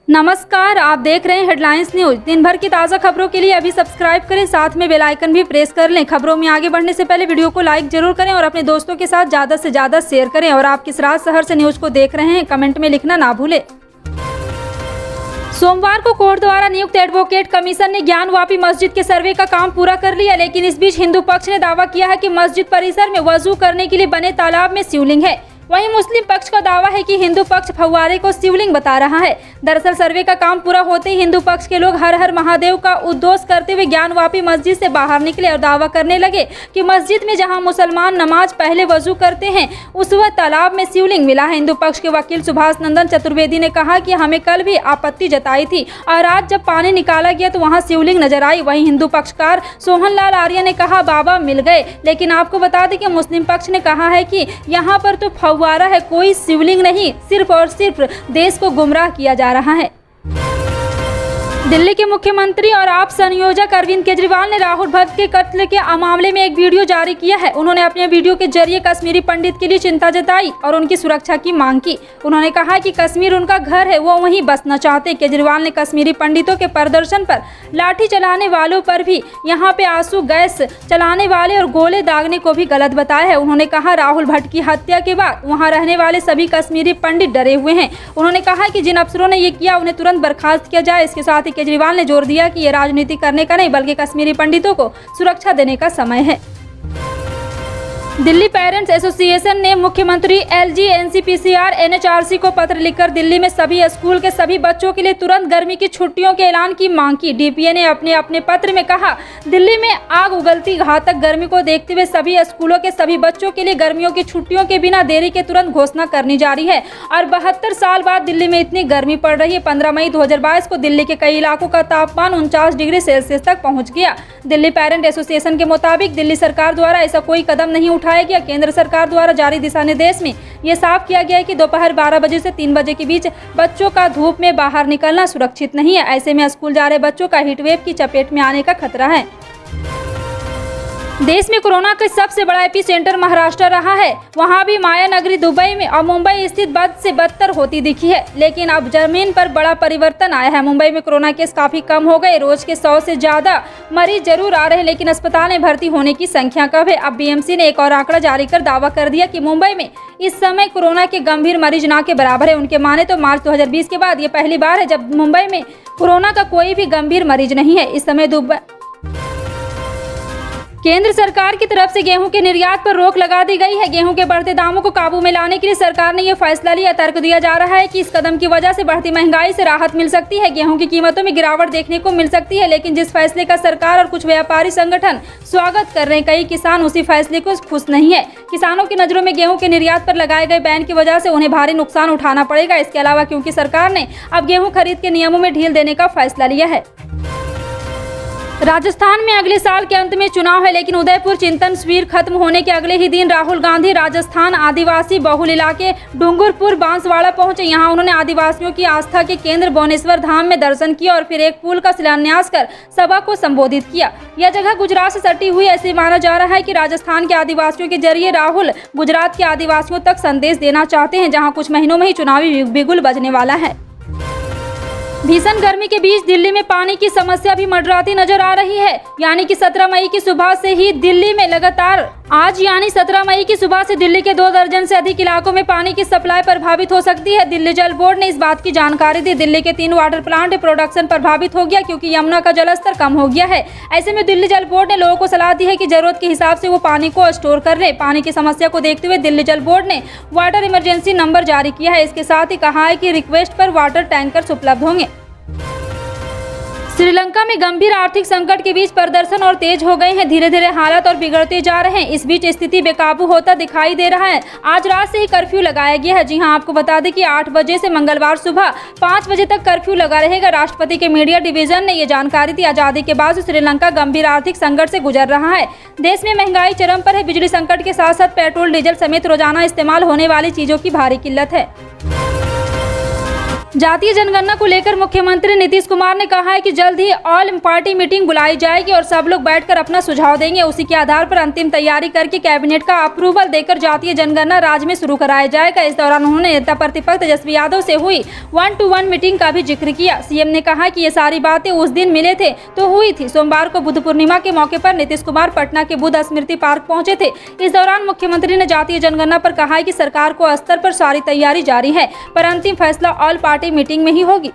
नमस्कार, आप देख रहे हैं हेडलाइंस न्यूज। दिन भर की ताज़ा खबरों के लिए अभी सब्सक्राइब करें, साथ में बेल आइकन भी प्रेस कर लें। खबरों में आगे बढ़ने से पहले वीडियो को लाइक जरूर करें और अपने दोस्तों के साथ ज़्यादा से ज़्यादा शेयर करें। और आप किस राज शहर से न्यूज को देख रहे हैं, कमेंट में लिखना ना भूलें। सोमवार को कोर्ट द्वारा नियुक्त एडवोकेट कमीशन ने ज्ञानवापी मस्जिद के सर्वे का काम पूरा कर लिया, लेकिन इस बीच हिंदू पक्ष ने दावा किया है कि मस्जिद परिसर में वजू करने के लिए बने तालाब में शिवलिंग है। वहीं मुस्लिम पक्ष का दावा है कि हिंदू पक्ष फव्वारे को शिवलिंग बता रहा है। दरअसल सर्वे का काम पूरा होते ही हिंदू पक्ष के लोग हर हर महादेव का उद्घोष करते हुए ज्ञानवापी मस्जिद से बाहर निकले और दावा करने लगे कि मस्जिद में जहां मुसलमान नमाज पहले वजू करते हैं उस वक्त तालाब में शिवलिंग मिला है। हिंदू पक्ष के वकील सुभाष नंदन चतुर्वेदी ने कहा कि हमें कल भी आपत्ति जताई थी और आज जब पानी निकाला गया तो वहाँ शिवलिंग नजर आई। वहीं हिंदू पक्षकार सोहन लाल आर्य ने कहा बाबा मिल गए, लेकिन आपको बता दें कि मुस्लिम पक्ष ने कहा है कि यहाँ पर तो फव्वारा है, कोई शिवलिंग नहीं, सिर्फ और सिर्फ देश को गुमराह किया जा रहा है। दिल्ली के मुख्यमंत्री और आप संयोजक अरविंद केजरीवाल ने राहुल भट्ट के कत्ल के मामले में एक वीडियो जारी किया है। उन्होंने अपने वीडियो के जरिए कश्मीरी पंडित के लिए चिंता जताई और उनकी सुरक्षा की मांग की। उन्होंने कहा कि कश्मीर उनका घर है, वो वहीं बसना चाहते। केजरीवाल ने कश्मीरी पंडितों के प्रदर्शन पर लाठी चलाने वालों पर भी यहाँ पे आंसू गैस चलाने वाले और गोले दागने को भी गलत बताया है। उन्होंने कहा राहुल भट्ट की हत्या के बाद वहाँ रहने वाले सभी कश्मीरी पंडित डरे हुए हैं। उन्होंने कहा कि जिन अफसरों ने ये किया उन्हें तुरंत बर्खास्त किया जाए। इसके साथ ही केजरीवाल ने जोर दिया कि ये राजनीति करने का नहीं बल्कि कश्मीरी पंडितों को सुरक्षा देने का समय है। दिल्ली पेरेंट्स एसोसिएशन ने मुख्यमंत्री एलजी एनसीपीसीआर एनएचआरसी को पत्र लिखकर दिल्ली में सभी स्कूल के सभी बच्चों के लिए तुरंत गर्मी की छुट्टियों के ऐलान की मांग की। डीपीए ने अपने पत्र में कहा दिल्ली में आग उगलती घातक गर्मी को देखते हुए सभी स्कूलों के सभी बच्चों के लिए गर्मियों की छुट्टियों के बिना देरी के तुरंत घोषणा करनी जारी है। और 72 साल बाद दिल्ली में इतनी गर्मी पड़ रही है। 15 मई 2022 को दिल्ली के कई इलाकों का तापमान 49 डिग्री सेल्सियस तक पहुँच गया। दिल्ली पेरेंट एसोसिएशन के मुताबिक दिल्ली सरकार द्वारा ऐसा कोई कदम नहीं उठाया गया। केंद्र सरकार द्वारा जारी दिशा निर्देश में ये साफ किया गया है कि दोपहर 12 बजे से 3 बजे के बीच बच्चों का धूप में बाहर निकलना सुरक्षित नहीं है। ऐसे में स्कूल जा रहे बच्चों का हीटवेव की चपेट में आने का खतरा है। देश में कोरोना का सबसे बड़ा एपिसेंटर महाराष्ट्र रहा है। वहां भी माया नगरी दुबई में और मुंबई स्थित बद से बदतर होती दिखी है, लेकिन अब जमीन पर बड़ा परिवर्तन आया है। मुंबई में कोरोना केस काफी कम हो गए। रोज के 100 से ज्यादा मरीज जरूर आ रहे हैं, लेकिन अस्पताल में भर्ती होने की संख्या कम है। अब बीएमसी ने एक और आंकड़ा जारी कर दावा कर दिया कि मुंबई में इस समय कोरोना के गंभीर मरीज ना के बराबर है। उनके माने तो मार्च 2020 के बाद ये पहली बार है जब मुंबई में कोरोना का कोई भी गंभीर मरीज नहीं है। इस समय केंद्र सरकार की तरफ से गेहूं के निर्यात पर रोक लगा दी गई है। गेहूं के बढ़ते दामों को काबू में लाने के लिए सरकार ने यह फैसला लिया। तर्क दिया जा रहा है कि इस कदम की वजह से बढ़ती महंगाई से राहत मिल सकती है, गेहूं की कीमतों में गिरावट देखने को मिल सकती है। लेकिन जिस फैसले का सरकार और कुछ व्यापारी संगठन स्वागत कर रहे हैं, कई किसान उसी फैसले को खुश नहीं है। किसानों की नजरों में गेहूं के निर्यात पर लगाए गए बैन की वजह से उन्हें भारी नुकसान उठाना पड़ेगा। इसके अलावा क्योंकि सरकार ने अब गेहूं खरीद के नियमों में ढील देने का फैसला लिया है। राजस्थान में अगले साल के अंत में चुनाव है, लेकिन उदयपुर चिंतन शिविर खत्म होने के अगले ही दिन राहुल गांधी राजस्थान आदिवासी बहुल इलाके डूंगरपुर बांसवाड़ा पहुंचे। यहां उन्होंने आदिवासियों की आस्था के केंद्र भुवनेश्वर धाम में दर्शन किया और फिर एक पुल का शिलान्यास कर सभा को संबोधित किया। यह जगह गुजरात से सटी हुई ऐसे माना जा रहा है कि राजस्थान के आदिवासियों के जरिए राहुल गुजरात के आदिवासियों तक संदेश देना चाहते हैं, जहाँ कुछ महीनों में ही चुनावी बिगुल बजने वाला है। भीषण गर्मी के बीच दिल्ली में पानी की समस्या भी मंडराती नजर आ रही है। यानी कि 17 मई की सुबह से ही दिल्ली में लगातार यानी 17 मई की सुबह से दिल्ली के 2 दर्जन से अधिक इलाकों में पानी की सप्लाई प्रभावित हो सकती है। दिल्ली जल बोर्ड ने इस बात की जानकारी दी। दिल्ली के 3 वाटर प्लांट प्रोडक्शन प्रभावित हो गया क्योंकि यमुना का जलस्तर कम हो गया है। ऐसे में दिल्ली जल बोर्ड ने लोगों को सलाह दी है कि जरूरत के हिसाब से वो पानी को स्टोर कर ले। पानी की समस्या को देखते हुए दिल्ली जल बोर्ड ने वाटर इमरजेंसी नंबर जारी किया है। इसके साथ ही कहा है कि रिक्वेस्ट पर वाटर टैंकर्स उपलब्ध होंगे। श्रीलंका में गंभीर आर्थिक संकट के बीच प्रदर्शन और तेज हो गए हैं। धीरे धीरे हालात और बिगड़ते जा रहे हैं। इस बीच स्थिति बेकाबू होता दिखाई दे रहा है। आज रात से ही कर्फ्यू लगाया गया है। जी हां, आपको बता दें कि 8 बजे से मंगलवार सुबह 5 बजे तक कर्फ्यू लगा रहेगा। राष्ट्रपति के मीडिया डिवीजन ने ये जानकारी दी। आजादी के बाद श्रीलंका गंभीर आर्थिक संकट से गुजर रहा है। देश में महंगाई चरम पर है। बिजली संकट के साथ साथ पेट्रोल डीजल समेत रोजाना इस्तेमाल होने वाली चीजों की भारी किल्लत है। जातीय जनगणना को लेकर मुख्यमंत्री नीतीश कुमार ने कहा है कि जल्द ही ऑल पार्टी मीटिंग बुलाई जाएगी और सब लोग बैठकर अपना सुझाव देंगे। उसी के आधार पर अंतिम तैयारी करके कैबिनेट का अप्रूवल देकर जातीय जनगणना राज्य में शुरू कराया जाएगा। इस दौरान उन्होंने नेता प्रतिपक्ष तेजस्वी यादव से हुई 1-to-1 मीटिंग का भी जिक्र किया। सीएम ने कहा कि ये सारी बातें उस दिन मिले थे तो हुई थी। सोमवार को बुद्ध पूर्णिमा के मौके पर नीतीश कुमार पटना के बुद्ध स्मृति पार्क पहुंचे थे। इस दौरान मुख्यमंत्री ने जातीय जनगणना पर कहा है कि सरकार को स्तर पर सारी तैयारी जारी है, पर अंतिम फैसला ऑल पार्टी मीटिंग में ही होगी।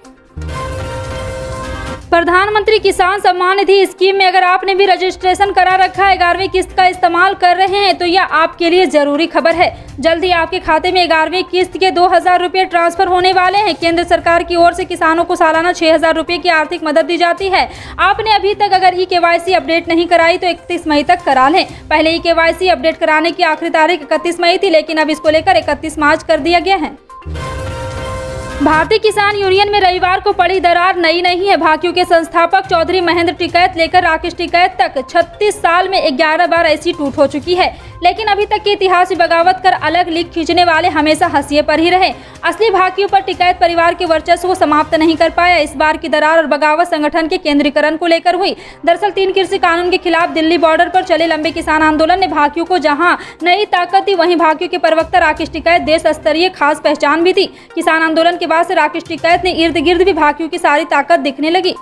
प्रधानमंत्री किसान सम्मान निधि स्कीम में अगर आपने भी रजिस्ट्रेशन करा रखा है, 11वीं किस्त का इस्तेमाल कर रहे हैं तो यह आपके लिए जरूरी खबर है। जल्द ही आपके खाते में 11वीं किस्त के 2000 रुपये ट्रांसफर होने वाले हैं। केंद्र सरकार की ओर से किसानों को सालाना 6000 रुपये की आर्थिक मदद दी जाती है। आपने अभी तक अगर ई-KYC अपडेट नहीं कराई तो 31 मई तक करा लें। पहले ई-KYC अपडेट कराने की आखिरी तारीख 31 मई थी, लेकिन अब इसको लेकर 31 मार्च कर दिया गया है। भारतीय किसान यूनियन में रविवार को पड़ी दरार नई नहीं है। भाकियू के संस्थापक चौधरी महेंद्र टिकैत लेकर राकेश टिकैत तक 36 साल में 11 बार ऐसी टूट हो चुकी है, लेकिन अभी तक के इतिहास में बगावत कर अलग लीक खींचने वाले हमेशा हंसिए पर ही रहे। असली भाकियू पर टिकैत परिवार के वर्चस्व को समाप्त नहीं कर पाया। इस बार की दरार और बगावत संगठन के केंद्रीकरण को लेकर हुई। दरअसल 3 कृषि कानून के खिलाफ दिल्ली बॉर्डर पर चले लंबे किसान आंदोलन ने भाकियू को जहां नई ताकत दी, वहीं भाकियू के प्रवक्ता राकेश टिकैत देश स्तरीय खास पहचान भी थी। किसान आंदोलन के बाद से राकेश टिकैत ने इर्द गिर्द भी भाकियू की सारी ताकत दिखने लगी।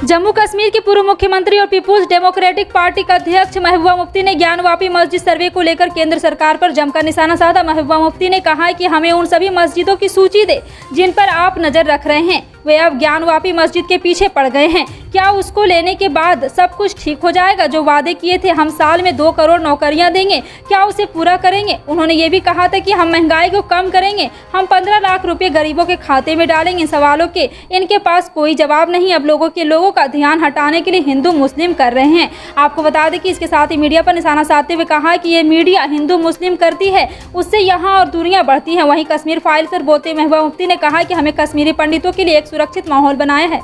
जम्मू कश्मीर के पूर्व मुख्यमंत्री और पीपुल्स डेमोक्रेटिक पार्टी का अध्यक्ष महबूबा मुफ्ती ने ज्ञानवापी मस्जिद सर्वे को लेकर केंद्र सरकार पर जमकर निशाना साधा। महबूबा मुफ्ती ने कहा है कि हमें उन सभी मस्जिदों की सूची दे जिन पर आप नजर रख रहे हैं, वे अब ज्ञानवापी मस्जिद के पीछे पड़ गए हैं। क्या उसको लेने के बाद सब कुछ ठीक हो जाएगा? जो वादे किए थे हम साल में 2 करोड़ नौकरियां देंगे, क्या उसे पूरा करेंगे? उन्होंने ये भी कहा था कि हम महंगाई को कम करेंगे, हम 15 लाख रुपए गरीबों के खाते में डालेंगे। सवालों के इनके पास कोई जवाब नहीं। अब लोगों का ध्यान हटाने के लिए हिंदू मुस्लिम कर रहे हैं। आपको बता दें कि इसके साथ ही मीडिया पर निशाना साधते हुए कहा कि ये मीडिया हिंदू मुस्लिम करती है, उससे यहाँ और दूरियां बढ़ती हैं। वहीं कश्मीर फाइल पर बोलते महबूबा मुफ्ती ने कहा कि हमें कश्मीरी पंडितों के लिए एक सुरक्षित माहौल बनाया है।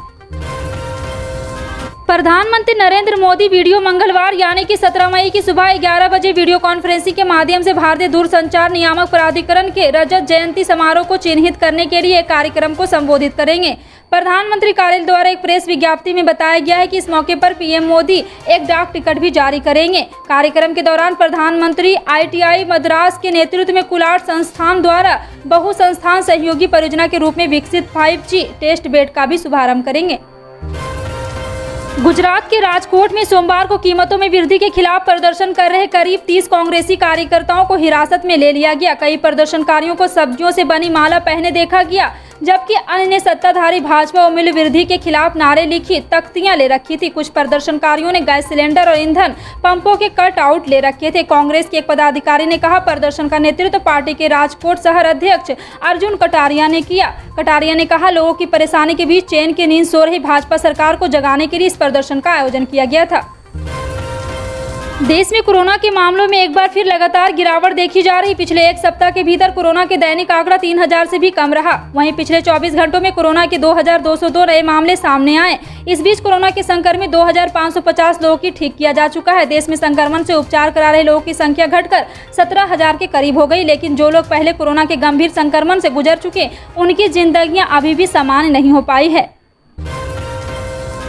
प्रधानमंत्री नरेंद्र मोदी वीडियो मंगलवार यानी कि 17 मई की सुबह 11 बजे वीडियो कॉन्फ्रेंसिंग के माध्यम से भारतीय दूरसंचार नियामक प्राधिकरण के रजत जयंती समारोह को चिन्हित करने के लिए एक कार्यक्रम को संबोधित करेंगे। प्रधानमंत्री कार्यालय द्वारा एक प्रेस विज्ञप्ति में बताया गया है कि इस मौके पर पीएम मोदी एक डाक टिकट भी जारी करेंगे। कार्यक्रम के दौरान प्रधानमंत्री IIT मद्रास के नेतृत्व में कुलाट संस्थान द्वारा बहु संस्थान सहयोगी परियोजना के रूप में विकसित 5G टेस्ट बेड का भी शुभारंभ करेंगे। गुजरात के राजकोट में सोमवार को कीमतों में वृद्धि के खिलाफ प्रदर्शन कर रहे करीब 30 कांग्रेसी कार्यकर्ताओं को हिरासत में ले लिया गया। कई प्रदर्शनकारियों को सब्जियों से बनी माला पहने देखा गया, जबकि अन्य ने सत्ताधारी भाजपा और मूल्य वृद्धि के खिलाफ नारे लिखी तख्तियां ले रखी थी। कुछ प्रदर्शनकारियों ने गैस सिलेंडर और ईंधन पंपों के कट आउट ले रखे थे। कांग्रेस के एक पदाधिकारी ने कहा, प्रदर्शन का नेतृत्व पार्टी के राजकोट शहर अध्यक्ष अर्जुन कटारिया ने किया। कटारिया ने कहा, लोगों की परेशानी के बीच चैन की नींद सो रही भाजपा सरकार को जगाने के लिए इस प्रदर्शन का आयोजन किया गया था। देश में कोरोना के मामलों में एक बार फिर लगातार गिरावट देखी जा रही। पिछले एक सप्ताह के भीतर कोरोना के दैनिक आंकड़ा 3000 से भी कम रहा। वहीं पिछले 24 घंटों में कोरोना के 2202 नए मामले सामने आए। इस बीच कोरोना के संक्रमित 2550 लोगों की ठीक किया जा चुका है। देश में संक्रमण से उपचार करा रहे लोगों की संख्या घटकर 17000 के करीब हो गई। लेकिन जो लोग पहले कोरोना के गंभीर संक्रमण से गुजर चुके, उनकी जिंदगियां अभी भी सामान्य नहीं हो पाई है।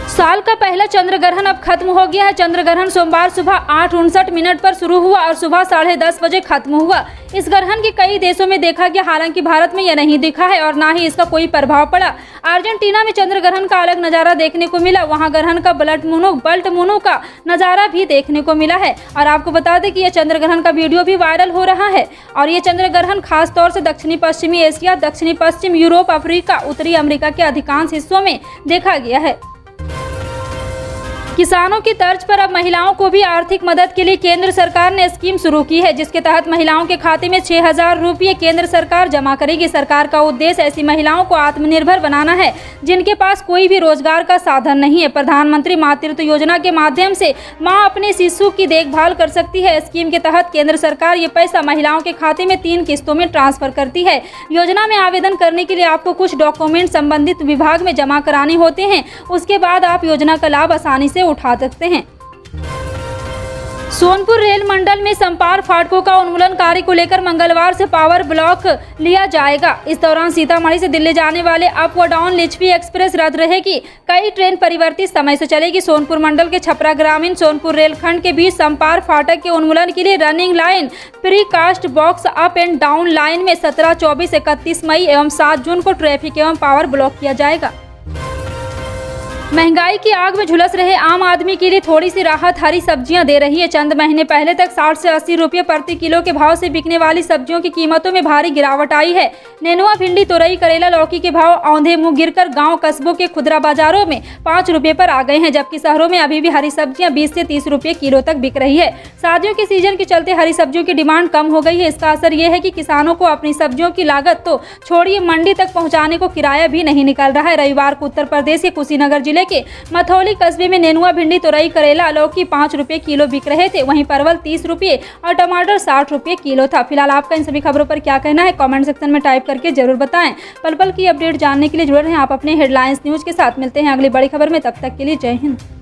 साल का पहला चंद्र ग्रहण अब खत्म हो गया है। चंद्र ग्रहण सोमवार सुबह 8:59 पर शुरू हुआ और सुबह 10:30 बजे खत्म हुआ। इस ग्रहण के कई देशों में देखा गया, हालांकि भारत में यह नहीं दिखा है और ना ही इसका कोई प्रभाव पड़ा। अर्जेंटीना में चंद्र ग्रहण का अलग नजारा देखने को मिला। वहां ग्रहण का बल्ट मूनो का नजारा भी देखने को मिला है। और आपको बता दें कि यह चंद्र ग्रहण का वीडियो भी वायरल हो रहा है। और ये चंद्र ग्रहण खास तौर से दक्षिणी पश्चिमी एशिया, दक्षिणी पश्चिम यूरोप, अफ्रीका, उत्तरी अमेरिका के अधिकांश हिस्सों में देखा गया है। किसानों की तर्ज पर अब महिलाओं को भी आर्थिक मदद के लिए केंद्र सरकार ने स्कीम शुरू की है, जिसके तहत महिलाओं के खाते में 6000 रुपये केंद्र सरकार जमा करेगी। सरकार का उद्देश्य ऐसी महिलाओं को आत्मनिर्भर बनाना है जिनके पास कोई भी रोजगार का साधन नहीं है। प्रधानमंत्री मातृत्व योजना के माध्यम से मां अपने शिशु की देखभाल कर सकती है। स्कीम के तहत केंद्र सरकार ये पैसा महिलाओं के खाते में 3 किस्तों में ट्रांसफर करती है। योजना में आवेदन करने के लिए आपको कुछ डॉक्यूमेंट संबंधित विभाग में जमा कराने होते हैं। उसके बाद आप योजना का लाभ आसानी से उठा सकते हैं। सोनपुर रेल मंडल में संपार फाटकों का उन्मूलन कार्य को लेकर मंगलवार से पावर ब्लॉक लिया जाएगा। इस दौरान सीतामढ़ी से दिल्ली जाने वाले अप व डाउन लिच्छवी एक्सप्रेस रद्द रहेगी। कई ट्रेन परिवर्तित समय से चलेगी। सोनपुर मंडल के छपरा ग्रामीण सोनपुर रेलखंड के बीच संपार फाटक के उन्मूलन के लिए running line, precast box, up and down line में 17, 24, 31 मई एवं 7 जून को ट्रैफिक एवं पावर ब्लॉक किया जाएगा। महंगाई की आग में झुलस रहे आम आदमी के लिए थोड़ी सी राहत हरी सब्जियां दे रही है। चंद महीने पहले तक 60 से 80 रुपये प्रति किलो के भाव से बिकने वाली सब्जियों की कीमतों में भारी गिरावट आई है। नेनुआ, भिंडी, तुरई, करेला, लौकी के भाव औंधे मुंह गिरकर गांव कस्बों के खुदरा बाजारों में 5 रुपये पर आ गए हैं, जबकि शहरों में अभी भी हरी सब्जियां 20 से 30 रुपये किलो तक बिक रही है। शादियों के सीजन के चलते हरी सब्जियों की डिमांड कम हो गई है। इसका असर ये है कि किसानों को अपनी सब्जियों की लागत तो छोड़िए, मंडी तक पहुँचाने को किराया भी नहीं निकल रहा है। रविवार को उत्तर प्रदेश के कुशीनगर जिले के मथौली कस्बे में नेनुआ, भिंडी, तुरई, करेला, लौकी 5 रुपये किलो बिक रहे थे। वहीं परवल 30 रुपये और टमाटर 60 रुपये किलो था। फिलहाल आपका इन सभी खबरों पर क्या कहना है, कमेंट सेक्शन में टाइप करके जरूर बताएं। पल पल की अपडेट जानने के लिए जुड़े रहें आप अपने हेडलाइंस न्यूज के साथ। मिलते हैं अगली बड़ी खबर में, तब तक के लिए जय हिंद।